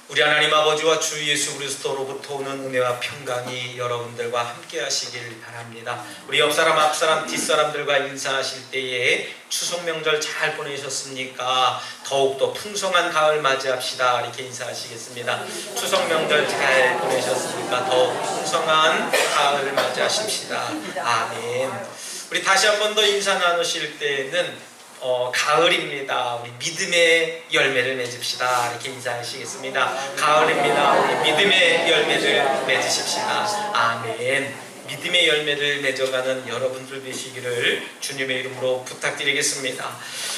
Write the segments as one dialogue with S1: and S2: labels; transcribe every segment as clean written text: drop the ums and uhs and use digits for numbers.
S1: 우리 하나님 아버지와 주 예수 그리스도로부터 오는 은혜와 평강이 여러분들과 함께 하시길 바랍니다. 우리 옆사람 앞사람 뒷사람들과 인사하실 때에 추석 명절 잘 보내셨습니까? 더욱더 풍성한 가을 맞이합시다 이렇게 인사하시겠습니다. 추석 명절 잘 보내셨습니까? 더욱 풍성한 가을 맞이하십시다. 아멘. 우리 다시 한 번 더 인사 나누실 때는 가을입니다. 우리 믿음의 열매를 맺읍시다 이렇게 인사하시겠습니다. 가을입니다. 우리 믿음의 열매를 맺으십시다. 아멘. 믿음의 열매를 맺어가는 여러분들 되시기를 주님의 이름으로 부탁드리겠습니다.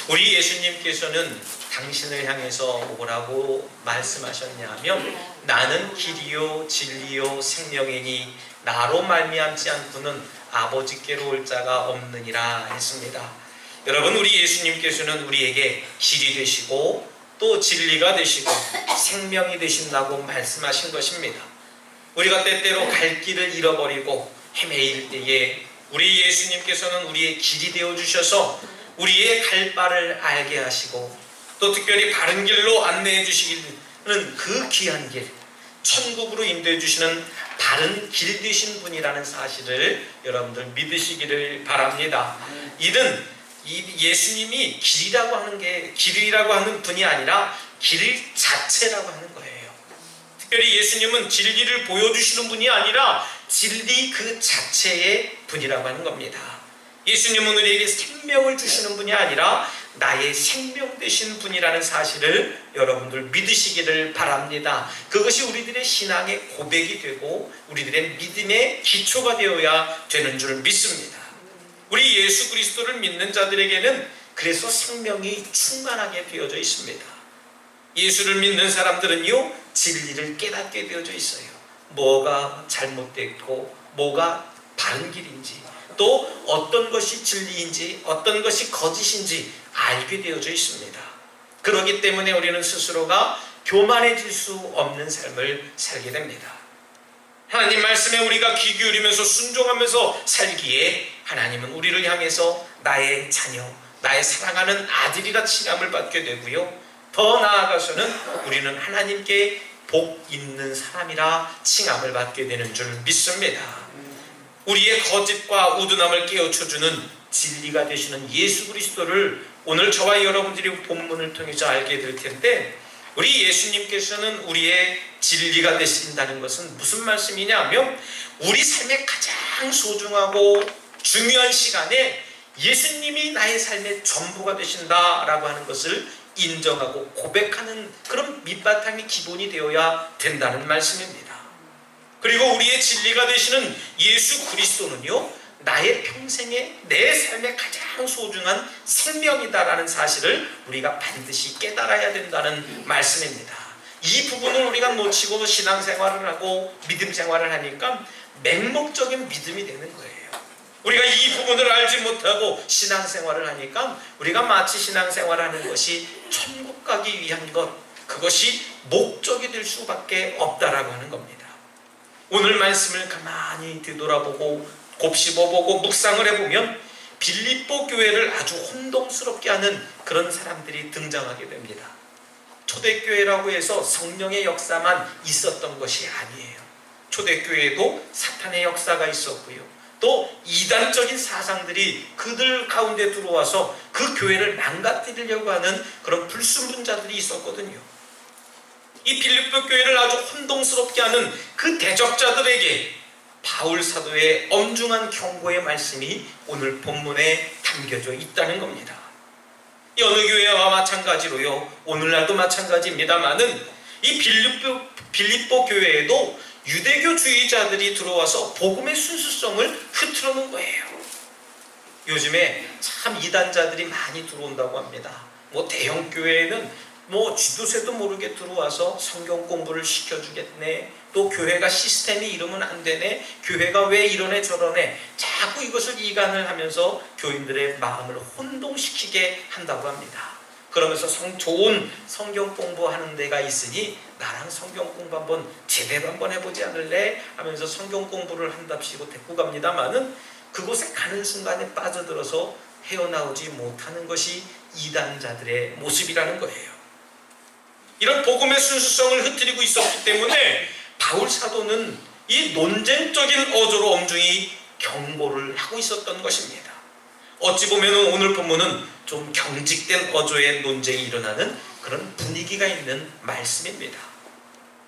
S1: 우리 예수님께서는 당신을 향해서 뭐라고 말씀하셨냐면 나는 길이요 진리요 생명이니 나로 말미암지 않고는 아버지께로 올 자가 없느니라 했습니다. 여러분, 우리 예수님께서는 우리에게 길이 되시고 또 진리가 되시고 생명이 되신다고 말씀하신 것입니다. 우리가 때때로 갈 길을 잃어버리고 헤매일 때에 우리 예수님께서는 우리의 길이 되어주셔서 우리의 갈 바를 알게 하시고 또 특별히 바른 길로 안내해 주시기는 그 귀한 길, 천국으로 인도해 주시는 바른 길 되신 분이라는 사실을 여러분들 믿으시기를 바랍니다. 이는 예수님이 길이라고 하는 분이 아니라 길 자체라고 하는 거예요. 특별히 예수님은 진리를 보여주시는 분이 아니라 진리 그 자체의 분이라고 하는 겁니다. 예수님은 우리에게 생명을 주시는 분이 아니라 나의 생명 되신 분이라는 사실을 여러분들 믿으시기를 바랍니다. 그것이 우리들의 신앙의 고백이 되고 우리들의 믿음의 기초가 되어야 되는 줄 믿습니다. 우리 예수 그리스도를 믿는 자들에게는 그래서 생명이 충만하게 되어져 있습니다. 예수를 믿는 사람들은요, 진리를 깨닫게 되어져 있어요. 뭐가 잘못됐고 뭐가 바른 길인지 또 어떤 것이 진리인지 어떤 것이 거짓인지 알게 되어져 있습니다. 그렇기 때문에 우리는 스스로가 교만해질 수 없는 삶을 살게 됩니다. 하나님 말씀에 우리가 귀 기울이면서 순종하면서 살기에 하나님은 우리를 향해서 나의 자녀, 나의 사랑하는 아들이라 칭함을 받게 되고요. 더 나아가서는 우리는 하나님께 복 있는 사람이라 칭함을 받게 되는 줄 믿습니다. 우리의 거짓과 우둔함을 깨우쳐주는 진리가 되시는 예수 그리스도를 오늘 저와 여러분들이 본문을 통해서 알게 될 텐데 우리 예수님께서는 우리의 진리가 되신다는 것은 무슨 말씀이냐 하면 우리 삶의 가장 소중하고 중요한 시간에 예수님이 나의 삶의 전부가 되신다라고 하는 것을 인정하고 고백하는 그런 밑바탕이 기본이 되어야 된다는 말씀입니다. 그리고 우리의 진리가 되시는 예수 그리스도는요, 나의 평생에 내 삶의 가장 소중한 생명이다라는 사실을 우리가 반드시 깨달아야 된다는 말씀입니다. 이 부분을 우리가 놓치고 신앙생활을 하고 믿음 생활을 하니까 맹목적인 믿음이 되는 거예요. 우리가 이 부분을 알지 못하고 신앙생활을 하니까 우리가 마치 신앙생활하는 것이 천국 가기 위한 것, 그것이 목적이 될 수밖에 없다라고 하는 겁니다. 오늘 말씀을 가만히 뒤돌아보고 곱씹어보고 묵상을 해보면 빌립보 교회를 아주 혼동스럽게 하는 그런 사람들이 등장하게 됩니다. 초대교회라고 해서 성령의 역사만 있었던 것이 아니에요. 초대교회에도 사탄의 역사가 있었고요. 또 이단적인 사상들이 그들 가운데 들어와서 그 교회를 망가뜨리려고 하는 그런 불순분자들이 있었거든요. 이 빌립보 교회를 아주 혼동스럽게 하는 그 대적자들에게 바울 사도의 엄중한 경고의 말씀이 오늘 본문에 담겨져 있다는 겁니다. 이 어느 교회와 마찬가지로요, 오늘날도 마찬가지입니다만은 이 빌립보 교회에도 유대교주의자들이 들어와서 복음의 순수성을 흐트러 놓은 거예요. 요즘에 참 이단자들이 많이 들어온다고 합니다. 대형 교회에는 쥐도새도 모르게 들어와서 성경 공부를 시켜주겠네, 또 교회가 시스템이 이러면 안 되네, 교회가 왜 이러네 저러네, 자꾸 이것을 이간을 하면서 교인들의 마음을 혼동시키게 한다고 합니다. 그러면서 좋은 성경 공부하는 데가 있으니 나랑 성경 공부 한번 제대로 한번 해보지 않을래? 하면서 성경 공부를 한답시고 데리고 갑니다마는 그곳에 가는 순간에 빠져들어서 헤어나오지 못하는 것이 이단자들의 모습이라는 거예요. 이런 복음의 순수성을 흐트리고 있었기 때문에 바울 사도는 이 논쟁적인 어조로 엄중히 경고를 하고 있었던 것입니다. 어찌 보면 오늘 본문은 좀 경직된 어조의 논쟁이 일어나는 그런 분위기가 있는 말씀입니다.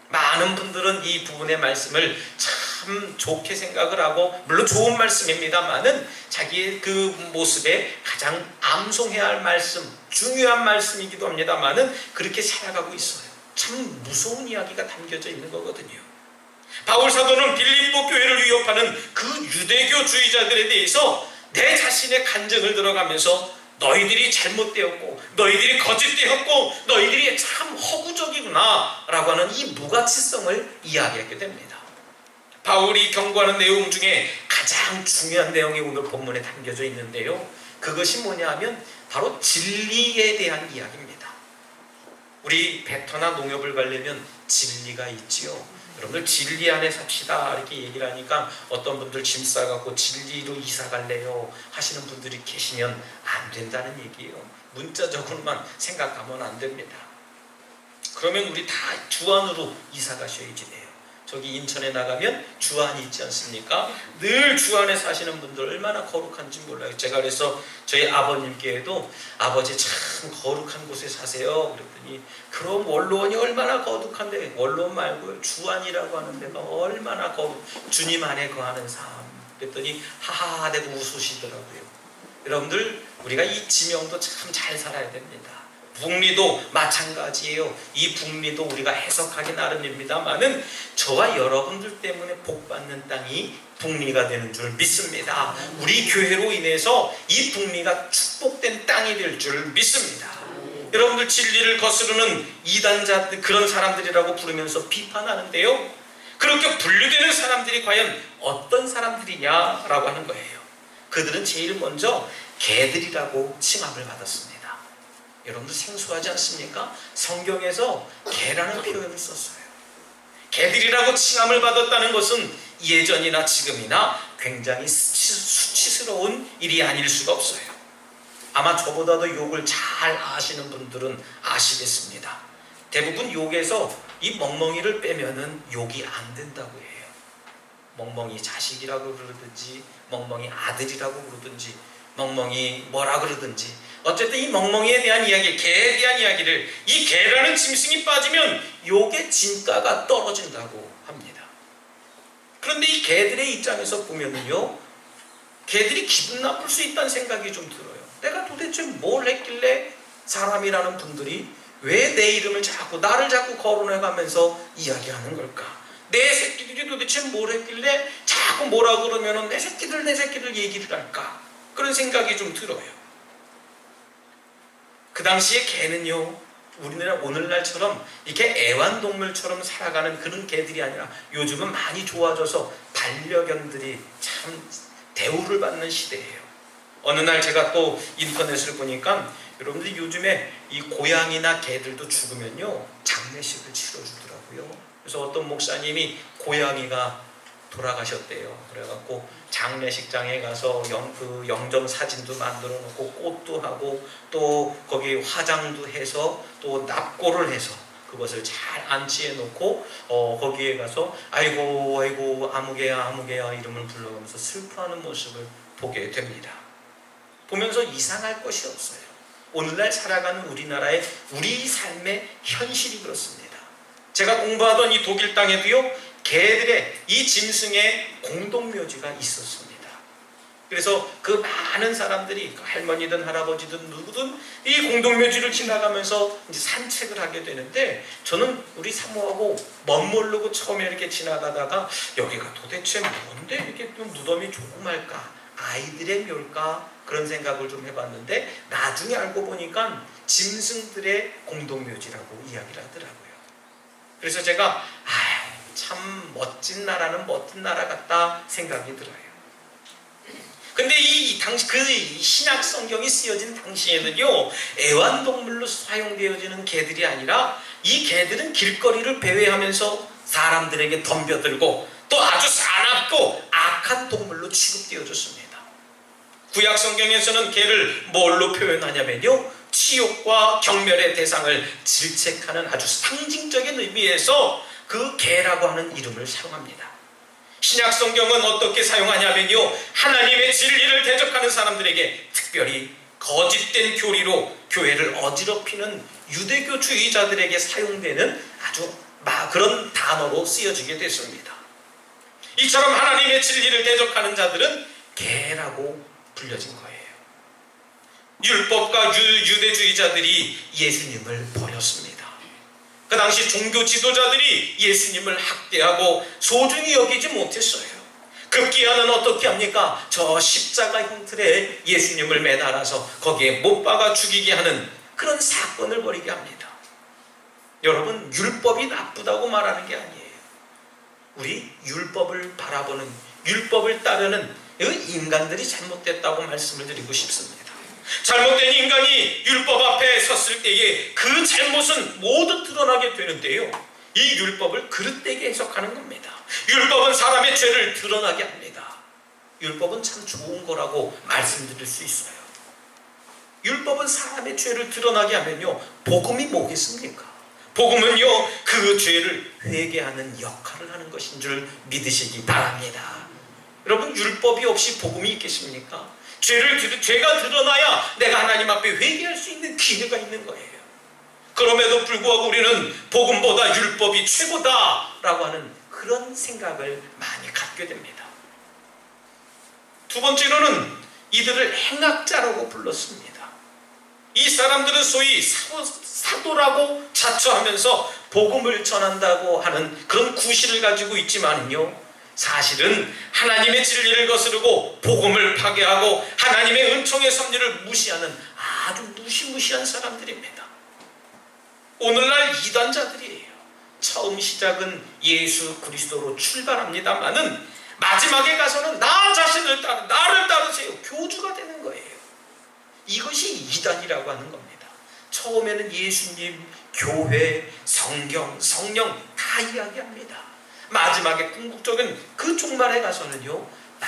S1: 많은 분들은 이 부분의 말씀을 참 좋게 생각을 하고, 물론 좋은 말씀입니다만은 자기의 그 모습에 가장 암송해야 할 말씀, 중요한 말씀이기도 합니다만은 그렇게 살아가고 있어요. 참 무서운 이야기가 담겨져 있는 거거든요. 바울 사도는 빌립보 교회를 위협하는 그 유대교주의자들에 대해서 내 자신의 간증을 들어가면서 너희들이 잘못되었고 너희들이 거짓되었고 너희들이 참 허구적이구나 라고 하는 이 무가치성을 이야기하게 됩니다. 바울이 경고하는 내용 중에 가장 중요한 내용이 오늘 본문에 담겨져 있는데요, 그것이 뭐냐 하면 바로 진리에 대한 이야기입니다. 우리 배터나 농협을 가려면 진리가 있지요. 여러분들 진리 안에 삽시다 이렇게 얘기를 하니까 어떤 분들 짐 싸갖고 진리로 이사 갈래요 하시는 분들이 계시면 안 된다는 얘기예요. 문자적으로만 생각하면 안 됩니다. 그러면 우리 다 주안으로 이사 가셔야지 돼요. 저기 인천에 나가면 주안이 있지 않습니까? 늘 주안에 사시는 분들 얼마나 거룩한지 몰라요. 제가 그래서 저희 아버님께도 아버지 참 거룩한 곳에 사세요 그랬더니, 그럼 원로원이 얼마나 거룩한데, 원로원 말고요 주안이라고 하는 데가 얼마나 주님 안에 거하는 삶 그랬더니 하하 대고 웃으시더라고요. 여러분들 우리가 이 지명도 참 잘 살아야 됩니다. 북리도 마찬가지예요. 이 북리도 우리가 해석하기 나름입니다만은 저와 여러분들 때문에 복받는 땅이 북리가 되는 줄 믿습니다. 우리 교회로 인해서 이 북리가 축복된 땅이 될 줄 믿습니다. 여러분들 진리를 거스르는 이단자들, 그런 사람들이라고 부르면서 비판하는데요, 그렇게 분류되는 사람들이 과연 어떤 사람들이냐라고 하는 거예요. 그들은 제일 먼저 개들이라고 칭함을 받았습니다. 여러분들 생소하지 않습니까? 성경에서 개라는 표현을 썼어요. 개들이라고 칭함을 받았다는 것은 예전이나 지금이나 굉장히 수치스러운 일이 아닐 수가 없어요. 아마 저보다도 욕을 잘 아시는 분들은 아시겠습니다. 대부분 욕에서 이 멍멍이를 빼면은 욕이 안 된다고 해요. 멍멍이 자식이라고 그러든지 멍멍이 아들이라고 그러든지 멍멍이 뭐라 그러든지, 어쨌든 이 멍멍이에 대한 이야기, 개에 대한 이야기를, 이 개라는 짐승이 빠지면 욕의 진가가 떨어진다고 합니다. 그런데 이 개들의 입장에서 보면은요, 개들이 기분 나쁠 수 있다는 생각이 좀 들어요. 내가 도대체 뭘 했길래 사람이라는 분들이 왜 내 이름을 자꾸, 나를 자꾸 거론해가면서 이야기하는 걸까? 내 새끼들이 도대체 뭘 했길래 자꾸 뭐라 그러면은 내 새끼들 얘기를 할까? 그런 생각이 좀 들어요. 그 당시에 개는요, 우리나라 오늘날처럼 이렇게 애완동물처럼 살아가는 그런 개들이 아니라 요즘은 많이 좋아져서 반려견들이 참 대우를 받는 시대예요. 어느 날 제가 또 인터넷을 보니까 여러분들 요즘에 이 고양이나 개들도 죽으면요 장례식을 치러주더라고요. 그래서 어떤 목사님이 고양이가 돌아가셨대요. 그래갖고 장례식장에 가서 영정 사진도 만들어 놓고 꽃도 하고 또 거기 화장도 해서 또 납골을 해서 그것을 잘 안치해 놓고 거기에 가서 아이고 아무개야 이름을 불러가면서 슬퍼하는 모습을 보게 됩니다. 보면서 이상할 것이 없어요. 오늘날 살아가는 우리나라의 우리 삶의 현실이 그렇습니다. 제가 공부하던 이 독일 땅에도요, 개들의 이 짐승의 공동묘지가 있었습니다. 그래서 그 많은 사람들이 할머니든 할아버지든 누구든 이 공동묘지를 지나가면서 이제 산책을 하게 되는데, 저는 우리 사모하고 멋모르고 처음에 이렇게 지나가다가 여기가 도대체 뭔데 이렇게 좀 무덤이 조그말까, 아이들의 묘일까, 그런 생각을 좀 해봤는데 나중에 알고 보니까 짐승들의 공동묘지라고 이야기를 하더라고요. 그래서 제가 참 멋진 나라는 멋진 나라 같다 생각이 들어요. 근데 그 신약 성경이 쓰여진 당시에는요, 애완동물로 사용되어지는 개들이 아니라 이 개들은 길거리를 배회하면서 사람들에게 덤벼들고 또 아주 사납고 악한 동물로 취급되어졌습니다. 구약 성경에서는 개를 뭘로 표현하냐면요, 치욕과 경멸의 대상을 질책하는 아주 상징적인 의미에서 그 개라고 하는 이름을 사용합니다. 신약 성경은 어떻게 사용하냐면요, 하나님의 진리를 대적하는 사람들에게, 특별히 거짓된 교리로 교회를 어지럽히는 유대교주의자들에게 사용되는 아주 그런 단어로 쓰여지게 됐습니다. 이처럼 하나님의 진리를 대적하는 자들은 개라고 불려진 거예요. 율법과 유대주의자들이 예수님을 버렸습니다. 그 당시 종교 지도자들이 예수님을 학대하고 소중히 여기지 못했어요. 급기야는 어떻게 합니까? 저 십자가 형틀에 예수님을 매달아서 거기에 못 박아 죽이게 하는 그런 사건을 벌이게 합니다. 여러분, 율법이 나쁘다고 말하는 게 아니에요. 우리 율법을 바라보는, 율법을 따르는 인간들이 잘못됐다고 말씀을 드리고 싶습니다. 잘못된 인간이 율법 앞에 섰을 때에 그 잘못은 모두 드러나게 되는데요, 이 율법을 그릇되게 해석하는 겁니다. 율법은 사람의 죄를 드러나게 합니다. 율법은 참 좋은 거라고 말씀드릴 수 있어요. 율법은 사람의 죄를 드러나게 하면요, 복음이 뭐겠습니까? 복음은요, 그 죄를 회개하는 역할을 하는 것인 줄 믿으시기 바랍니다. 여러분, 율법이 없이 복음이 있겠습니까? 죄가 드러나야 내가 하나님 앞에 회개할 수 있는 기회가 있는 거예요. 그럼에도 불구하고 우리는 복음보다 율법이 최고다라고 하는 그런 생각을 많이 갖게 됩니다. 두 번째로는 이들을 행악자라고 불렀습니다. 이 사람들은 소위 사도라고 자처하면서 복음을 전한다고 하는 그런 구실을 가지고 있지만요, 사실은 하나님의 진리를 거스르고 복음을 파괴하고 하나님의 은총의 섭리를 무시하는 아주 무시무시한 사람들입니다. 오늘날 이단자들이에요. 처음 시작은 예수 그리스도로 출발합니다만은 마지막에 가서는 나 자신을 따르, 나를 따르세요, 교주가 되는 거예요. 이것이 이단이라고 하는 겁니다. 처음에는 예수님, 교회, 성경, 성령 다 이야기합니다. 마지막에 궁극적인 그 종말에 가서는요, 나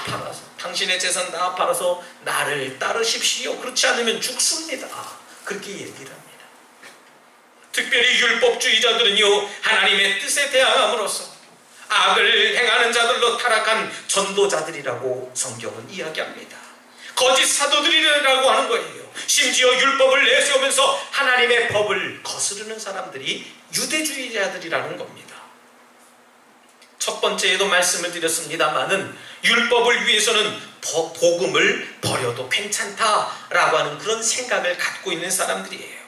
S1: 팔아서, 당신의 재산 다 팔아서 나를 따르십시오, 그렇지 않으면 죽습니다, 그렇게 얘기를 합니다. 특별히 율법주의자들은요, 하나님의 뜻에 대항함으로써 악을 행하는 자들로 타락한 전도자들이라고 성경은 이야기합니다. 거짓 사도들이라고 하는 거예요. 심지어 율법을 내세우면서 하나님의 법을 거스르는 사람들이 유대주의자들이라는 겁니다. 첫 번째에도 말씀을 드렸습니다마는 율법을 위해서는 복음을 버려도 괜찮다라고 하는 그런 생각을 갖고 있는 사람들이에요.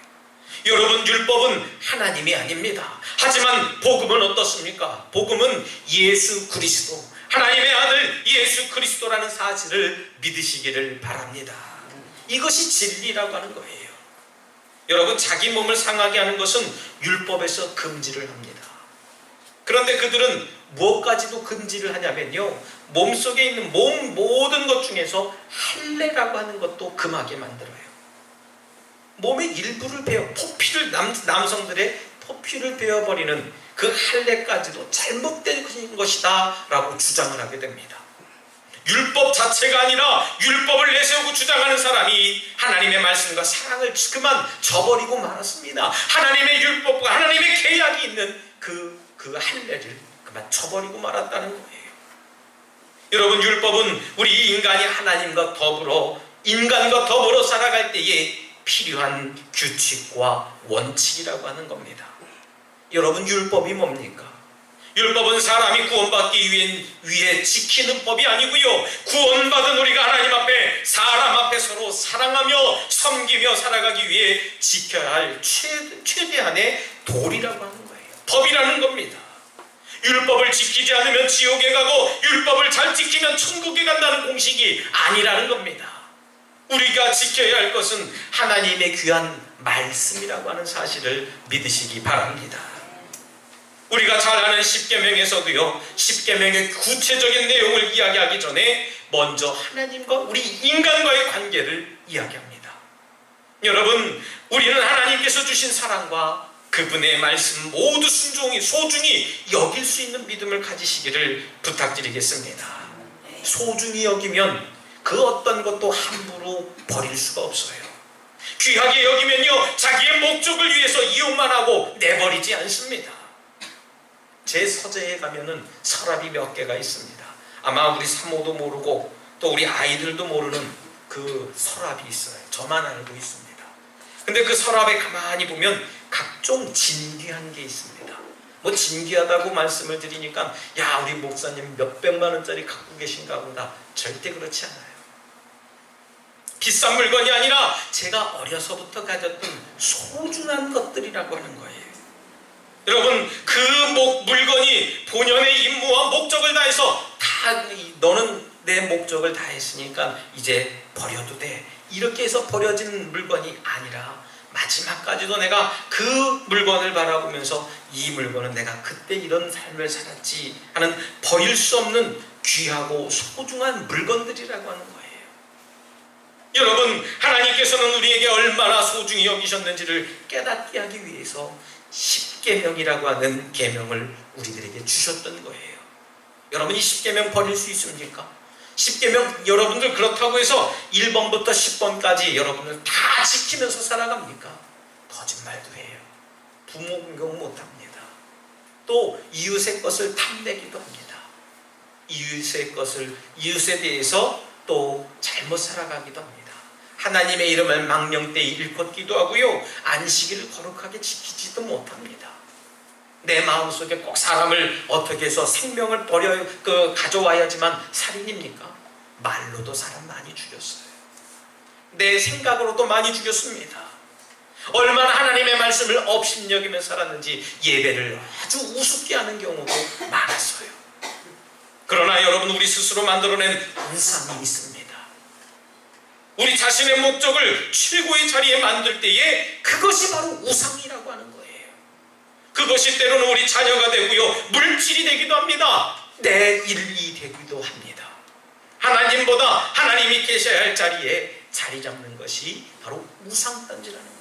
S1: 여러분, 율법은 하나님이 아닙니다. 하지만 복음은 어떻습니까? 복음은 예수 그리스도, 하나님의 아들 예수 그리스도라는 사실을 믿으시기를 바랍니다. 이것이 진리라고 하는 거예요. 여러분, 자기 몸을 상하게 하는 것은 율법에서 금지를 합니다. 그런데 그들은 무엇까지도 금지를 하냐면요, 몸속에 있는 모든 것 중에서 할례라고 하는 것도 금하게 만들어요. 몸의 일부를 포피를, 남성들의 포피를 베어버리는 그 할례까지도 잘못된 것이다 라고 주장을 하게 됩니다. 율법 자체가 아니라 율법을 내세우고 주장하는 사람이 하나님의 말씀과 사랑을 그만 저버리고 말았습니다. 하나님의 율법과 하나님의 계약이 있는 그 할례를 그만 저버리고 말았다는 거예요. 여러분, 율법은 우리 인간이 하나님과 더불어 살아갈 때에 필요한 규칙과 원칙이라고 하는 겁니다. 여러분, 율법이 뭡니까? 율법은 사람이 구원받기 위해 지키는 법이 아니고요, 구원받은 우리가 하나님 앞에, 사람 앞에 서로 사랑하며 섬기며 살아가기 위해 지켜야 할 최대한의 도리라고 하는 거예요. 법이라는 겁니다. 율법을 지키지 않으면 지옥에 가고 율법을 잘 지키면 천국에 간다는 공식이 아니라는 겁니다. 우리가 지켜야 할 것은 하나님의 귀한 말씀이라고 하는 사실을 믿으시기 바랍니다. 우리가 잘 아는 십계명에서도요, 십계명의 구체적인 내용을 이야기하기 전에 먼저 하나님과 우리 인간과의 관계를 이야기합니다. 여러분, 우리는 하나님께서 주신 사랑과 그분의 말씀 모두 소중히 여길 수 있는 믿음을 가지시기를 부탁드리겠습니다. 소중히 여기면 그 어떤 것도 함부로 버릴 수가 없어요. 귀하게 여기면요, 자기의 목적을 위해서 이용만 하고 내버리지 않습니다. 제 서재에 가면은 서랍이 몇 개가 있습니다. 아마 우리 사모도 모르고 또 우리 아이들도 모르는 그 서랍이 있어요. 저만 알고 있습니다. 근데 그 서랍에 가만히 보면 각종 진귀한 게 있습니다. 뭐 진귀하다고 말씀을 드리니까 야, 우리 목사님 몇백만 원짜리 갖고 계신가 보다. 절대 그렇지 않아요. 비싼 물건이 아니라 제가 어려서부터 가졌던 소중한 것들이라고 하는 거예요. 여러분, 그 물건이 본연의 임무와 목적을 다해서 다 너는 내 목적을 다했으니까 이제 버려도 돼, 이렇게 해서 버려진 물건이 아니라 마지막까지도 내가 그 물건을 바라보면서 이 물건은 내가 그때 이런 삶을 살았지 하는 버릴 수 없는 귀하고 소중한 물건들이라고 하는 거예요. 여러분, 하나님께서는 우리에게 얼마나 소중히 여기셨는지를 깨닫게 하기 위해서 십계명이라고 하는 계명을 우리들에게 주셨던 거예요. 여러분, 이 십계명 버릴 수 있습니까? 십계명 여러분들 그렇다고 해서 1번부터 10번까지 여러분들 다 지키면서 살아갑니까? 거짓말도 해요. 부모 공경 못합니다. 또 이웃의 것을 탐내기도 합니다. 이웃에 대해서 또 잘못 살아가기도 합니다. 하나님의 이름을 망령되이 일컫기도 하고요, 안식일을 거룩하게 지키지도 못합니다. 내 마음속에 꼭 사람을 어떻게 해서 생명을 가져와야지만 살인입니까? 말로도 사람 많이 죽였어요. 내 생각으로도 많이 죽였습니다. 얼마나 하나님의 말씀을 업신여기며 살았는지 예배를 아주 우습게 하는 경우도 많았어요. 그러나 여러분, 우리 스스로 만들어낸 우상이 있습니다. 우리 자신의 목적을 최고의 자리에 만들 때에 그것이 바로 우상이라고 하는 거예요. 그것이 때로는 우리 자녀가 되고요, 물질이 되기도 합니다. 내 일이 되기도 합니다. 하나님보다 하나님이 계셔야 할 자리에 자리 잡는 것이 바로 우상단지라는 거예요.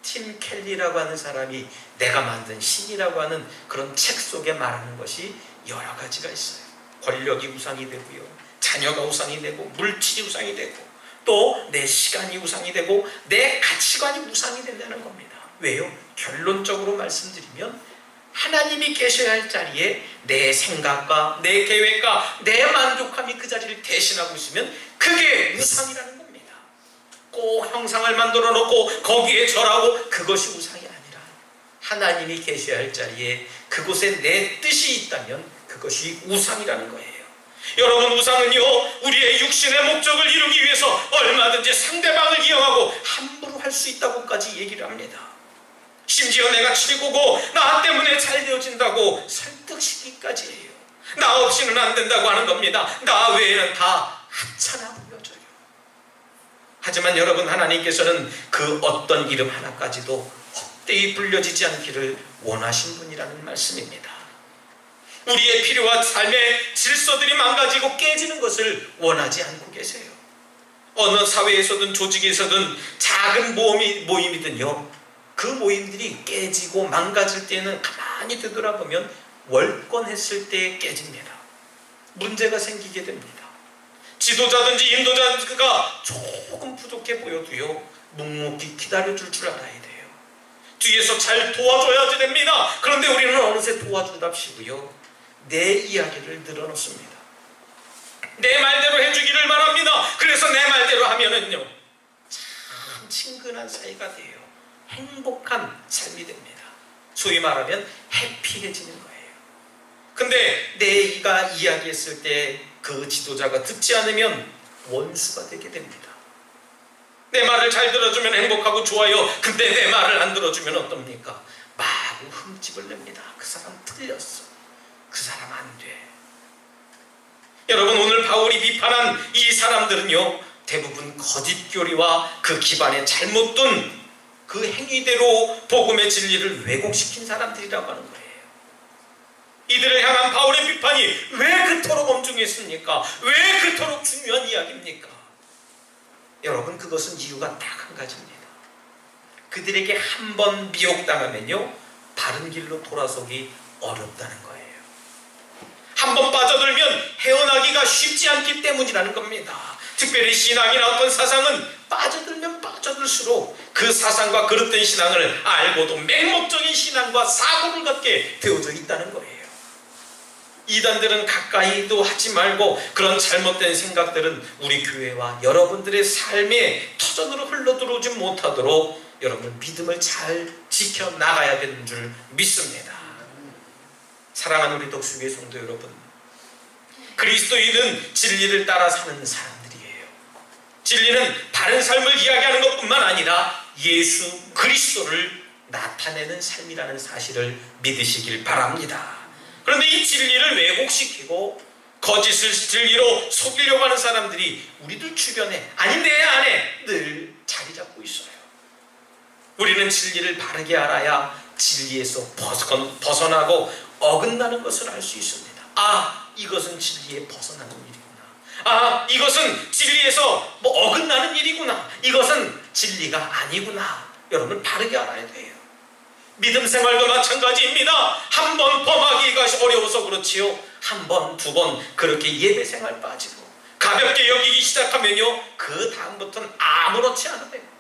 S1: 팀 켈리라고 하는 사람이 내가 만든 신이라고 하는 그런 책 속에 말하는 것이 여러 가지가 있어요. 권력이 우상이 되고요, 자녀가 우상이 되고, 물질이 우상이 되고, 또 내 시간이 우상이 되고, 내 가치관이 우상이 된다는 겁니다. 왜요? 결론적으로 말씀드리면 하나님이 계셔야 할 자리에 내 생각과 내 계획과 내 만족함이 그 자리를 대신하고 있으면 그게 우상이라는 겁니다. 꼭 형상을 만들어 놓고 거기에 절하고, 그것이 우상이 아니라 하나님이 계셔야 할 자리에 그곳에 내 뜻이 있다면 그것이 우상이라는 거예요. 여러분, 우상은요, 우리의 육신의 목적을 이루기 위해서 얼마든지 상대방을 이용하고 함부로 할 수 있다고까지 얘기를 합니다. 심지어 내가 최고고 나 때문에 잘 되어진다고 설득시키기까지 해요. 나 없이는 안 된다고 하는 겁니다. 나 외에는 다 하찮아 보여져요. 하지만 여러분, 하나님께서는 그 어떤 이름 하나까지도 헛되이 불려지지 않기를 원하신 분이라는 말씀입니다. 우리의 필요와 삶의 질서들이 망가지고 깨지는 것을 원하지 않고 계세요. 어느 사회에서든 조직에서든 작은 모임이든요, 그 모임들이 깨지고 망가질 때는 가만히 되돌아보면 월권했을 때 깨집니다. 문제가 생기게 됩니다. 지도자든지 인도자가 조금 부족해 보여도요, 묵묵히 기다려줄 줄 알아야 돼요. 뒤에서 잘 도와줘야지 됩니다. 그런데 우리는 어느새 도와준답시고요, 내 이야기를 늘어놓습니다. 내 말대로 해주기를 바랍니다. 그래서 내 말대로 하면은요, 참 친근한 사이가 돼요. 행복한 삶이 됩니다. 소위 말하면 해피해지는 거예요. 근데 내가 이야기했을 때 그 지도자가 듣지 않으면 원수가 되게 됩니다. 내 말을 잘 들어주면 행복하고 좋아요. 근데 내 말을 안 들어주면 어떻습니까? 마구 흠집을 냅니다. 그 사람 틀렸어, 그 사람 안 돼. 여러분, 오늘 바울이 비판한 이 사람들은요, 대부분 거짓 교리와 그 기반에 잘못 둔 그 행위대로 복음의 진리를 왜곡시킨 사람들이라고 하는 거예요. 이들을 향한 바울의 비판이 왜 그토록 엄중했습니까? 왜 그토록 중요한 이야기입니까? 여러분, 그것은 이유가 딱 한 가지입니다. 그들에게 한 번 미혹당하면요, 바른 길로 돌아서기 어렵다는 거예요. 한 번 빠져들면 헤어나기가 쉽지 않기 때문이라는 겁니다. 특별히 신앙이나 어떤 사상은 빠져들면 빠져들수록 그 사상과 그릇된 신앙을 알고도 맹목적인 신앙과 사고를 갖게 되어져 있다는 거예요. 이단들은 가까이도 하지 말고 그런 잘못된 생각들은 우리 교회와 여러분들의 삶의 터전으로 흘러들어오지 못하도록 여러분 믿음을 잘 지켜나가야 되는 줄 믿습니다. 사랑하는 우리 덕수교회 성도 여러분, 그리스도인은 진리를 따라 사는 사람들이에요. 진리는 바른 삶을 이야기하는 것뿐만 아니라 예수 그리스도를 나타내는 삶이라는 사실을 믿으시길 바랍니다. 그런데 이 진리를 왜곡시키고 거짓을 진리로 속이려고 하는 사람들이 우리들 주변에, 아니 내 안에 늘 자리 잡고 있어요. 우리는 진리를 바르게 알아야 진리에서 벗어나고 어긋나는 것을 알 수 있습니다. 아, 이것은 진리에 벗어나는 일이구나. 아, 이것은 진리에서 어긋나는 일이구나. 이것은 진리가 아니구나. 여러분 바르게 알아야 돼요. 믿음 생활도 마찬가지입니다. 한 번 범하기가 어려워서 그렇지요. 한 번, 두 번 그렇게 예배 생활 빠지고 가볍게 여기기 시작하면요, 그 다음부터는 아무렇지 않아요.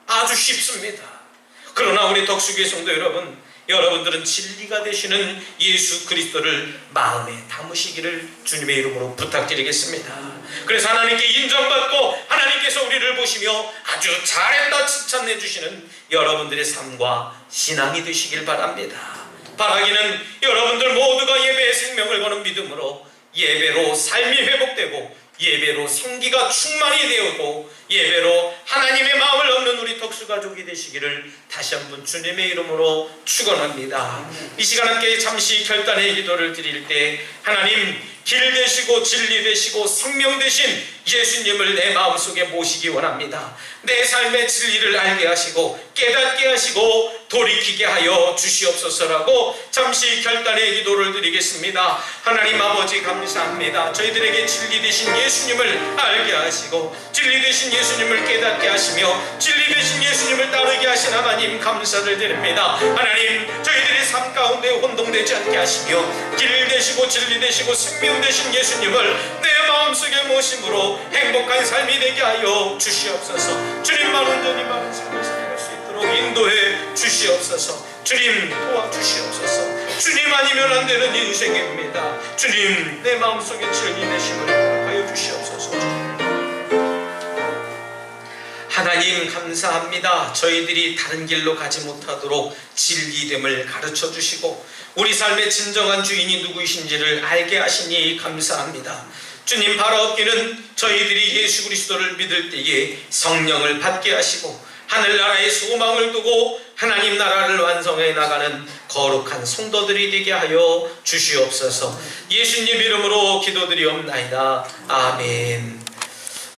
S1: 아주 쉽습니다. 그러나 우리 덕수교회 성도 여러분, 여러분들은 진리가 되시는 예수 그리스도를 마음에 담으시기를 주님의 이름으로 부탁드리겠습니다. 그래서 하나님께 인정받고 하나님께서 우리를 보시며 아주 잘했다 칭찬해 주시는 여러분들의 삶과 신앙이 되시길 바랍니다. 바라기는 여러분들 모두가 예배의 생명을 거는 믿음으로 예배로 삶이 회복되고 예배로 생기가 충만이 되고 예배로 하나님의 마음을 얻는 우리 덕수가족이 되시기를 다시 한번 주님의 이름으로 축원합니다. 이 시간 함께 잠시 결단의 기도를 드릴 때 하나님, 길 되시고 진리 되시고 생명 되신 예수님을 내 마음속에 모시기 원합니다. 내 삶의 진리를 알게 하시고 깨닫게 하시고 돌이키게 하여 주시옵소서라고 잠시 결단의 기도를 드리겠습니다. 하나님 아버지 감사합니다. 저희들에게 진리 되신 예수님을 알게 하시고 진리 되신 예수님을 깨닫게 하시며 진리 되신 예수님을 따르게 하신 하나님 감사를 드립니다. 하나님, 저희들의 삶 가운데 혼동되지 않게 하시며 길 되시고 진리 되시고 생명 되신 예수님을 내 마음속에 모심으로 행복한 삶이 되게 하여 주시옵소서. 주님만 온전히 많은 삶을 살아갈 수 있도록 인도해 주시옵소서. 주님 도와주시옵소서. 주님 아니면 안 되는 인생입니다. 주님, 내 마음속에 진리 되심을 허락하여 주시옵소서. 하나님 감사합니다. 저희들이 다른 길로 가지 못하도록 진리됨을 가르쳐 주시고 우리 삶의 진정한 주인이 누구이신지를 알게 하시니 감사합니다. 주님, 바로 없기는 저희들이 예수 그리스도를 믿을 때에 성령을 받게 하시고 하늘나라의 소망을 두고 하나님 나라를 완성해 나가는 거룩한 성도들이 되게 하여 주시옵소서. 예수님 이름으로 기도드리옵나이다. 아멘.